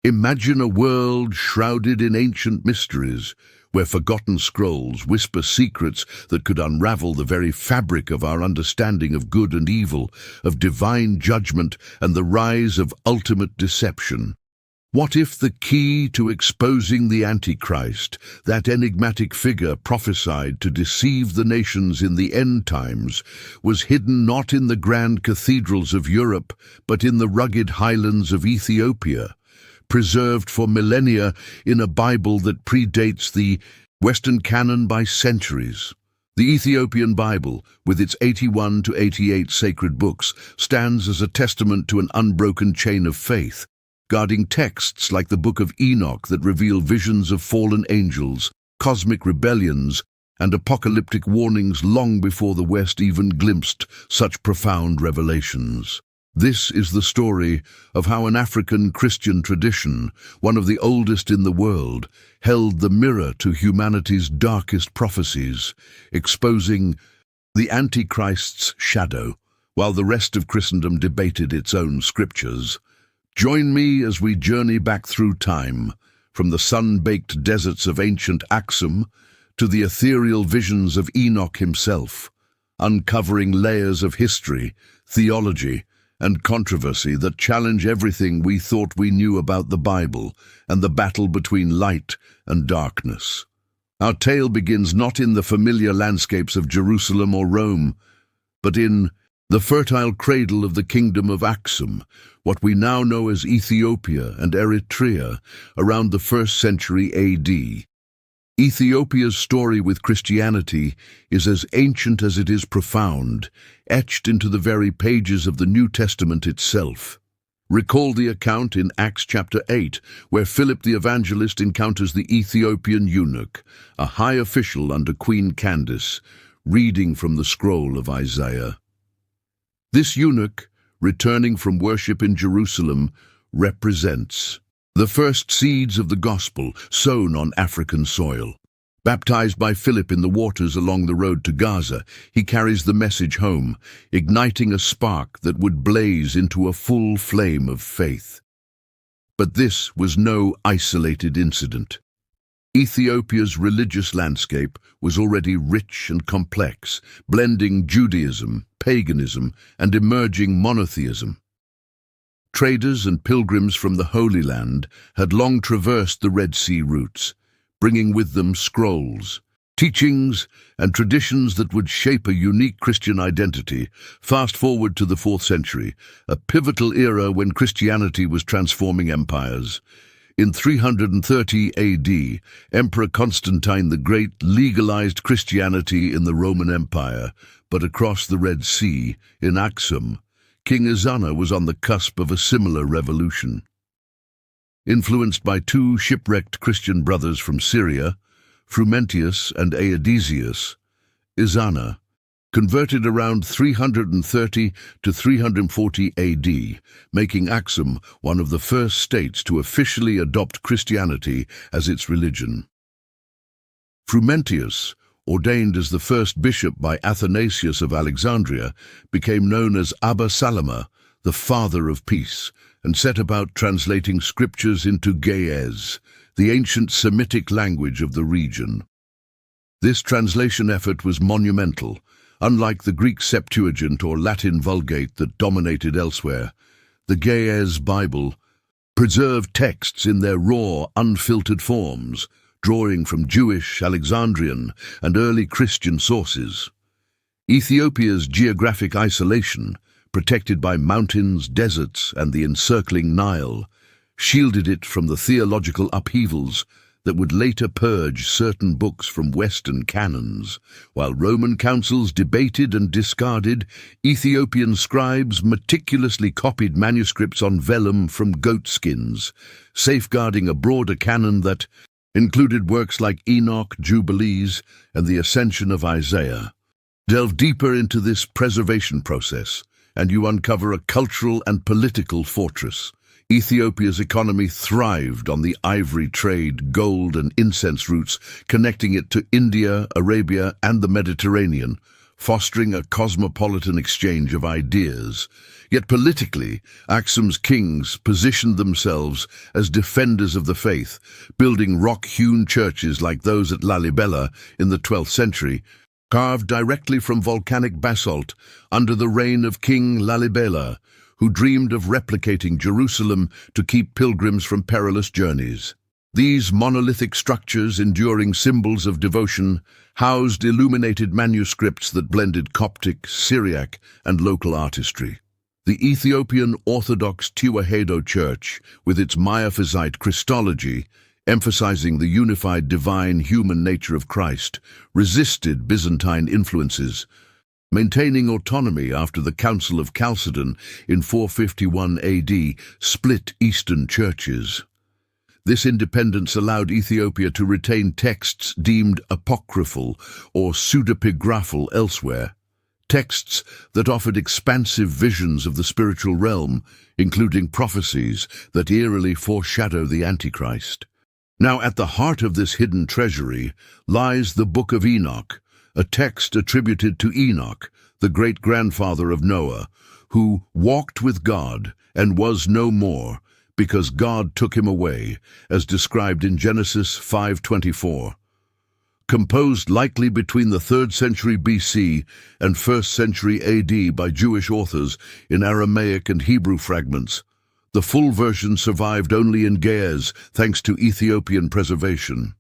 Imagine a world shrouded in ancient mysteries, where forgotten scrolls whisper secrets that could unravel the very fabric of our understanding of good and evil, of divine judgment and the rise of ultimate deception. What if the key to exposing the Antichrist, that enigmatic figure prophesied to deceive the nations in the end times, was hidden not in the grand cathedrals of Europe, but in the rugged highlands of Ethiopia, preserved for millennia in a Bible that predates the Western canon by centuries? The Ethiopian Bible, with its 81 to 88 sacred books, stands as a testament to an unbroken chain of faith, guarding texts like the Book of Enoch that reveal visions of fallen angels, cosmic rebellions, and apocalyptic warnings long before the West even glimpsed such profound revelations. This is the story of how an African Christian tradition, one of the oldest in the world, held the mirror to humanity's darkest prophecies, exposing the Antichrist's shadow, while the rest of Christendom debated its own scriptures. Join me as we journey back through time, from the sun-baked deserts of ancient Aksum to the ethereal visions of Enoch himself, uncovering layers of history, theology, and controversy that challenge everything we thought we knew about the Bible and the battle between light and darkness. Our tale begins not in the familiar landscapes of Jerusalem or Rome, but in the fertile cradle of the kingdom of Aksum, what we now know as Ethiopia and Eritrea, around the 1st century AD. Ethiopia's story with Christianity is as ancient as it is profound, etched into the very pages of the New Testament itself. Recall the account in Acts chapter 8, where Philip the evangelist encounters the Ethiopian eunuch, a high official under Queen Candace, reading from the scroll of Isaiah. This eunuch, returning from worship in Jerusalem, represents the first seeds of the gospel sown on African soil. Baptized by Philip in the waters along the road to Gaza, he carries the message home, igniting a spark that would blaze into a full flame of faith. But this was no isolated incident. Ethiopia's religious landscape was already rich and complex, blending Judaism, paganism, and emerging monotheism. Traders and pilgrims from the Holy Land had long traversed the Red Sea routes, bringing with them scrolls, teachings, and traditions that would shape a unique Christian identity. Fast forward to the 4th century, a pivotal era when Christianity was transforming empires. In 330 AD, Emperor Constantine the Great legalized Christianity in the Roman Empire, but across the Red Sea, in Aksum, King Ezana was on the cusp of a similar revolution. Influenced by two shipwrecked Christian brothers from Syria, Frumentius and Aedesius, Ezana converted around 330 to 340 AD, making Aksum one of the first states to officially adopt Christianity as its religion. Frumentius, ordained as the first bishop by Athanasius of Alexandria, became known as Abba Salama, the Father of Peace, and set about translating scriptures into Ge'ez, the ancient Semitic language of the region. This translation effort was monumental. Unlike the Greek Septuagint or Latin Vulgate that dominated elsewhere, the Ge'ez Bible preserved texts in their raw, unfiltered forms, drawing from Jewish, Alexandrian, and early Christian sources. Ethiopia's geographic isolation, protected by mountains, deserts, and the encircling Nile, shielded it from the theological upheavals that would later purge certain books from Western canons. While Roman councils debated and discarded, Ethiopian scribes meticulously copied manuscripts on vellum from goat skins, safeguarding a broader canon that included works like Enoch, Jubilees, and the Ascension of Isaiah. Delve deeper into this preservation process, and you uncover a cultural and political fortress. Ethiopia's economy thrived on the ivory trade, gold, and incense routes, connecting it to India, Arabia, and the Mediterranean, fostering a cosmopolitan exchange of ideas. Yet politically, Aksum's kings positioned themselves as defenders of the faith, building rock-hewn churches like those at Lalibela in the 12th century, carved directly from volcanic basalt under the reign of King Lalibela, who dreamed of replicating Jerusalem to keep pilgrims from perilous journeys. These monolithic structures, enduring symbols of devotion, housed illuminated manuscripts that blended Coptic, Syriac, and local artistry. The Ethiopian Orthodox Tewahedo Church, with its Miaphysite Christology, emphasizing the unified divine human nature of Christ, resisted Byzantine influences, maintaining autonomy after the Council of Chalcedon in 451 AD split Eastern churches. This independence allowed Ethiopia to retain texts deemed apocryphal or pseudepigraphal elsewhere, texts that offered expansive visions of the spiritual realm, including prophecies that eerily foreshadow the Antichrist. Now, at the heart of this hidden treasury lies the Book of Enoch, a text attributed to Enoch, the great-grandfather of Noah, who walked with God and was no more, because God took him away, as described in Genesis 5:24. Composed likely between the 3rd century BC and 1st century AD by Jewish authors in Aramaic and Hebrew fragments, the full version survived only in Ge'ez thanks to Ethiopian preservation.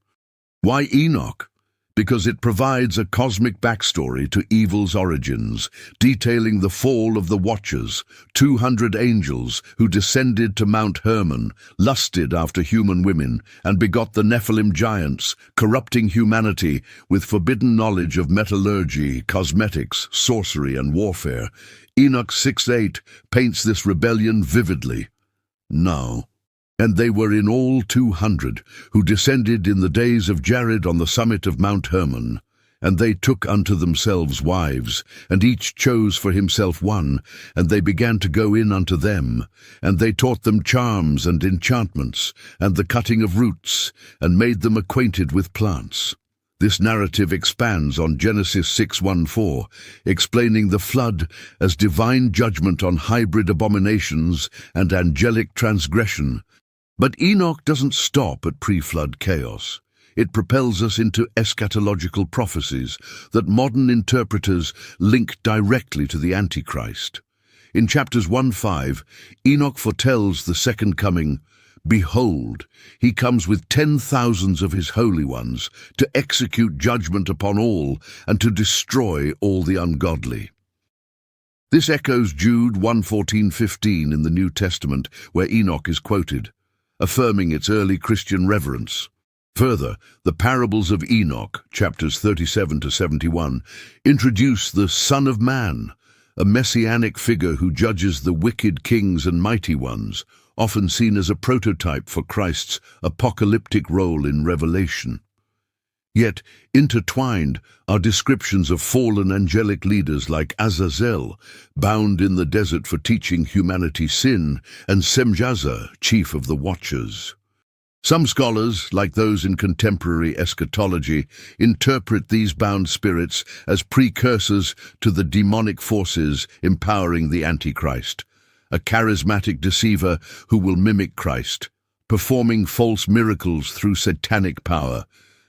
Why Enoch? Because it provides a cosmic backstory to evil's origins, detailing the fall of the Watchers, 200 angels who descended to Mount Hermon, lusted after human women, and begot the Nephilim giants, corrupting humanity with forbidden knowledge of metallurgy, cosmetics, sorcery, and warfare. Enoch 6:8 paints this rebellion vividly. Now, and they were in all 200, who descended in the days of Jared on the summit of Mount Hermon. And they took unto themselves wives, and each chose for himself one, and they began to go in unto them. And they taught them charms and enchantments, and the cutting of roots, and made them acquainted with plants. This narrative expands on Genesis 6:1-4, explaining the flood as divine judgment on hybrid abominations and angelic transgression. But Enoch doesn't stop at pre-flood chaos. It propels us into eschatological prophecies that modern interpreters link directly to the Antichrist. In chapters 1-5, Enoch foretells the second coming. Behold, he comes with 10,000s of his holy ones to execute judgment upon all and to destroy all the ungodly. This echoes Jude 1:14-15 in the New Testament, where Enoch is quoted, affirming its early Christian reverence. Further, the parables of Enoch, chapters 37-71, introduce the Son of Man, a messianic figure who judges the wicked kings and mighty ones, often seen as a prototype for Christ's apocalyptic role in Revelation. Yet, intertwined are descriptions of fallen angelic leaders like Azazel, bound in the desert for teaching humanity sin, and Semjaza, chief of the Watchers. Some scholars, like those in contemporary eschatology, interpret these bound spirits as precursors to the demonic forces empowering the Antichrist, a charismatic deceiver who will mimic Christ, performing false miracles through satanic power.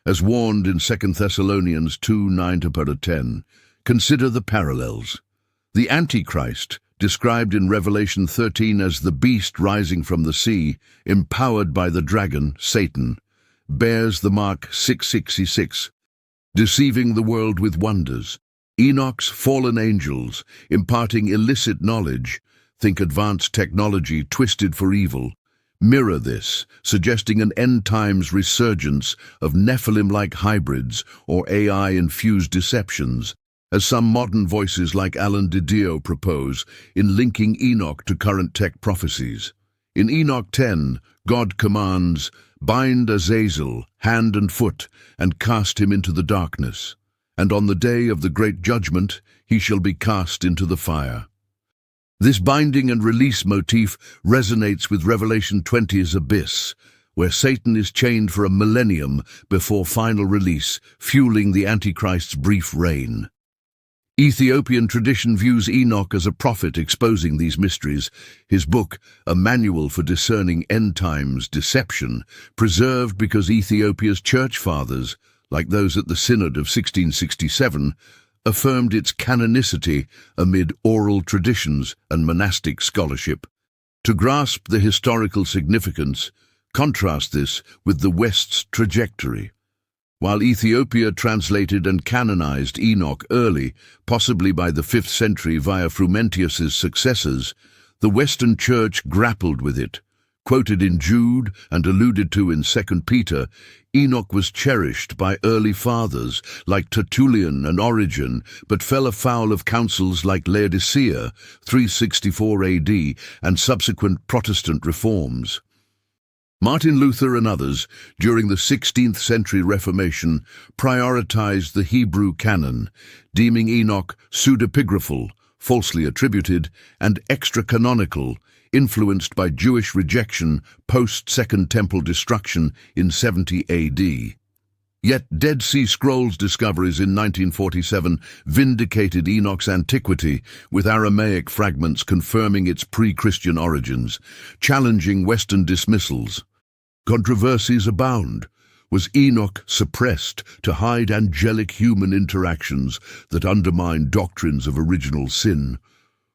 As warned in 2 Thessalonians 2:9-10, consider the parallels. The Antichrist, described in Revelation 13 as the beast rising from the sea, empowered by the dragon, Satan, bears the mark 666, deceiving the world with wonders. Enoch's fallen angels, imparting illicit knowledge, think advanced technology twisted for evil, mirror this, suggesting an end-times resurgence of Nephilim-like hybrids or AI-infused deceptions, as some modern voices like Alan Didio propose in linking Enoch to current tech prophecies. In Enoch 10, God commands, "Bind Azazel, hand and foot, and cast him into the darkness. And on the day of the great judgment, he shall be cast into the fire." This binding and release motif resonates with Revelation 20's abyss, where Satan is chained for a millennium before final release, fueling the Antichrist's brief reign. Ethiopian tradition views Enoch as a prophet exposing these mysteries. His book, A Manual for Discerning End Times Deception, preserved because Ethiopia's church fathers, like those at the Synod of 1667, affirmed its canonicity amid oral traditions and monastic scholarship. To grasp the historical significance, contrast this with the West's trajectory. While Ethiopia translated and canonized Enoch early, possibly by the 5th century via Frumentius's successors, the Western Church grappled with it. Quoted in Jude and alluded to in 2 Peter, Enoch was cherished by early fathers like Tertullian and Origen, but fell afoul of councils like Laodicea, 364 AD, and subsequent Protestant reforms. Martin Luther and others, during the 16th century Reformation, prioritized the Hebrew canon, deeming Enoch pseudepigraphal, falsely attributed, and extra-canonical, influenced by Jewish rejection post-Second Temple destruction in 70 AD. Yet Dead Sea Scrolls discoveries in 1947 vindicated Enoch's antiquity, with Aramaic fragments confirming its pre-Christian origins, challenging Western dismissals. Controversies abound. Was Enoch suppressed to hide angelic human interactions that undermine doctrines of original sin,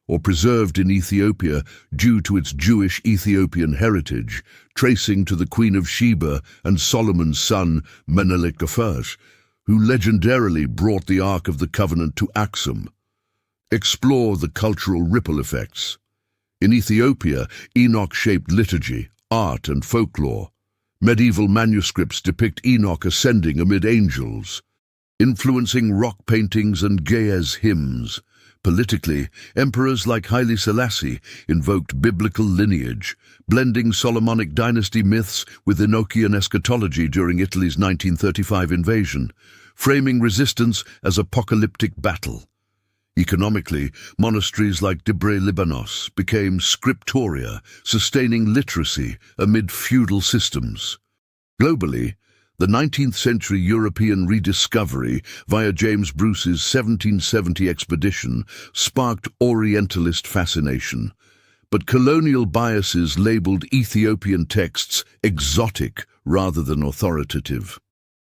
or preserved in Ethiopia due to its Jewish Ethiopian heritage, tracing to the Queen of Sheba and Solomon's son Menelik I, who legendarily brought the Ark of the Covenant to Aksum? Explore the cultural ripple effects. In Ethiopia, Enoch shaped liturgy, art, and folklore. Medieval manuscripts depict Enoch ascending amid angels, influencing rock paintings and Ge'ez hymns. Politically, emperors like Haile Selassie invoked biblical lineage, blending Solomonic dynasty myths with Enochian eschatology during Italy's 1935 invasion, framing resistance as apocalyptic battle. Economically, monasteries like Debre Libanos became scriptoria, sustaining literacy amid feudal systems. Globally, the 19th century European rediscovery via James Bruce's 1770 expedition sparked Orientalist fascination, but colonial biases labeled Ethiopian texts exotic rather than authoritative.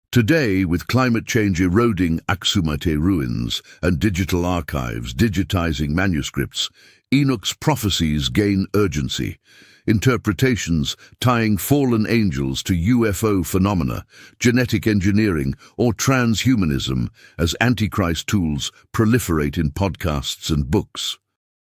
Today, with climate change eroding Aksumite ruins and digital archives digitizing manuscripts, Enoch's prophecies gain urgency. Interpretations tying fallen angels to UFO phenomena, genetic engineering, or transhumanism as Antichrist tools proliferate in podcasts and books.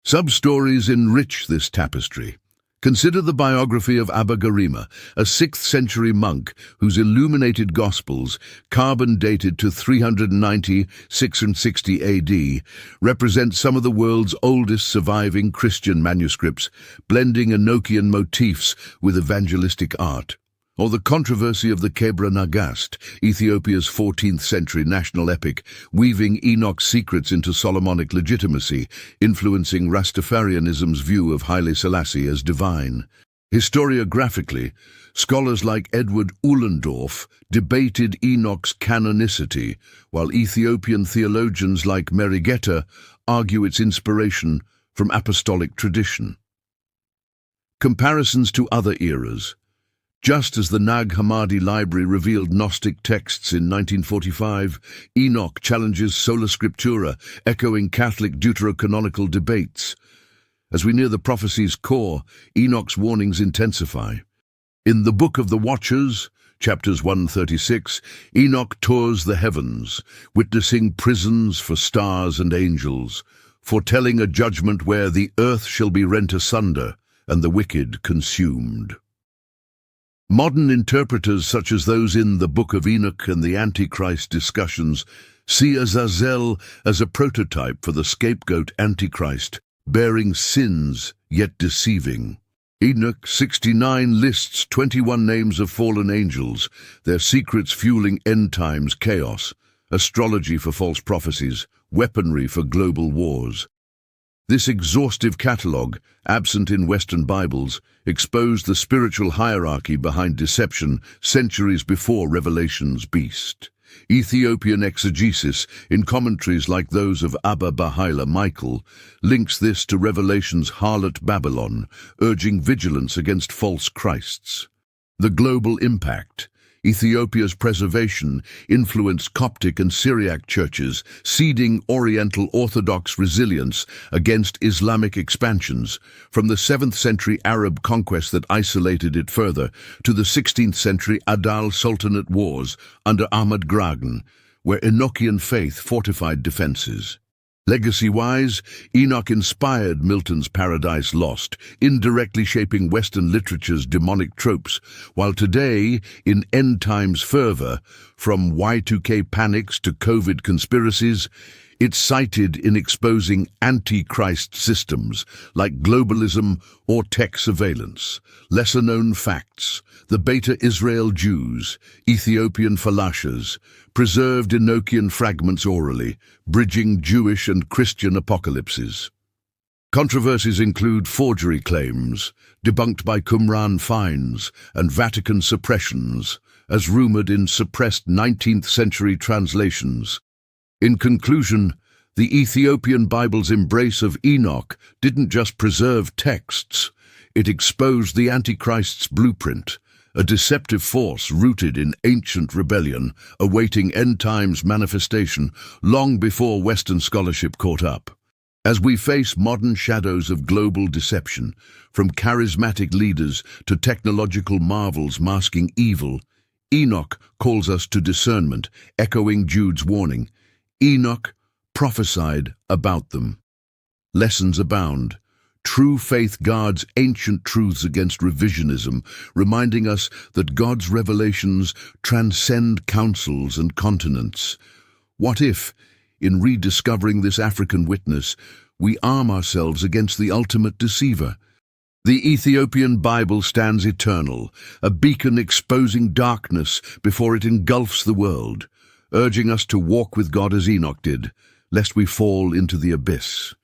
Sub-stories enrich this tapestry. Consider the biography of Abba Garima, a 6th century monk whose illuminated Gospels, carbon-dated to 390-660 AD, represent some of the world's oldest surviving Christian manuscripts, blending Enochian motifs with evangelistic art. Or the controversy of the Kebra Nagast, Ethiopia's 14th century national epic, weaving Enoch's secrets into Solomonic legitimacy, influencing Rastafarianism's view of Haile Selassie as divine. Historiographically, scholars like Edward Uhlendorf debated Enoch's canonicity, while Ethiopian theologians like Merigeta argue its inspiration from apostolic tradition. Comparisons to other eras. Just as the Nag Hammadi Library revealed Gnostic texts in 1945, Enoch challenges Sola Scriptura, echoing Catholic deuterocanonical debates. As we near the prophecy's core, Enoch's warnings intensify. In the Book of the Watchers, chapters 136, Enoch tours the heavens, witnessing prisons for stars and angels, foretelling a judgment where the earth shall be rent asunder and the wicked consumed. Modern interpreters such as those in the Book of Enoch and the Antichrist discussions see Azazel as a prototype for the scapegoat Antichrist, bearing sins yet deceiving. Enoch 69 lists 21 names of fallen angels, their secrets fueling end times chaos, astrology for false prophecies, weaponry for global wars. This exhaustive catalogue, absent in Western Bibles, exposed the spiritual hierarchy behind deception centuries before Revelation's beast. Ethiopian exegesis, in commentaries like those of Abba Baha'u'llah Michael, links this to Revelation's harlot Babylon, urging vigilance against false Christs. The global impact. Ethiopia's preservation influenced Coptic and Syriac churches, seeding Oriental Orthodox resilience against Islamic expansions, from the 7th century Arab conquest that isolated it further to the 16th century Adal Sultanate wars under Ahmad Gragan, where Enochian faith fortified defenses. Legacy-wise, Enoch inspired Milton's Paradise Lost, indirectly shaping Western literature's demonic tropes, while today, in end times fervor, from Y2K panics to COVID conspiracies, it's cited in exposing Antichrist systems like globalism or tech surveillance. Lesser-known facts: the Beta Israel Jews, Ethiopian falashas, preserved Enochian fragments orally, bridging Jewish and Christian apocalypses. Controversies include forgery claims, debunked by Qumran fines, and Vatican suppressions, as rumored in suppressed 19th century translations. In conclusion, the Ethiopian Bible's embrace of Enoch didn't just preserve texts, it exposed the Antichrist's blueprint, a deceptive force rooted in ancient rebellion, awaiting end-times manifestation long before Western scholarship caught up. As we face modern shadows of global deception, from charismatic leaders to technological marvels masking evil, Enoch calls us to discernment, echoing Jude's warning. Enoch prophesied about them. Lessons abound. True faith guards ancient truths against revisionism, reminding us that God's revelations transcend councils and continents. What if, in rediscovering this African witness, we arm ourselves against the ultimate deceiver? The Ethiopian Bible stands eternal, a beacon exposing darkness before it engulfs the world, urging us to walk with God as Enoch did, lest we fall into the abyss.